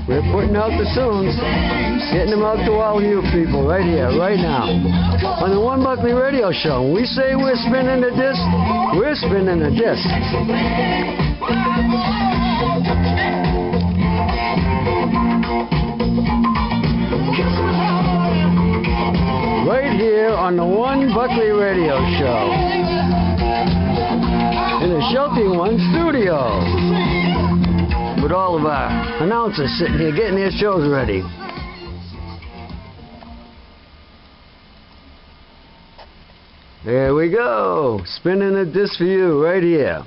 We're putting out the tunes, getting them out to all you people right here, right now, on the One Buckley Radio Show. When we say we're spinning the disc, we're spinning the disc. Right here on the One Buckley Radio Show, in the Shelty One studio, with all of our announcers sitting here getting their shows ready. There we go, spinning a disc for you right here.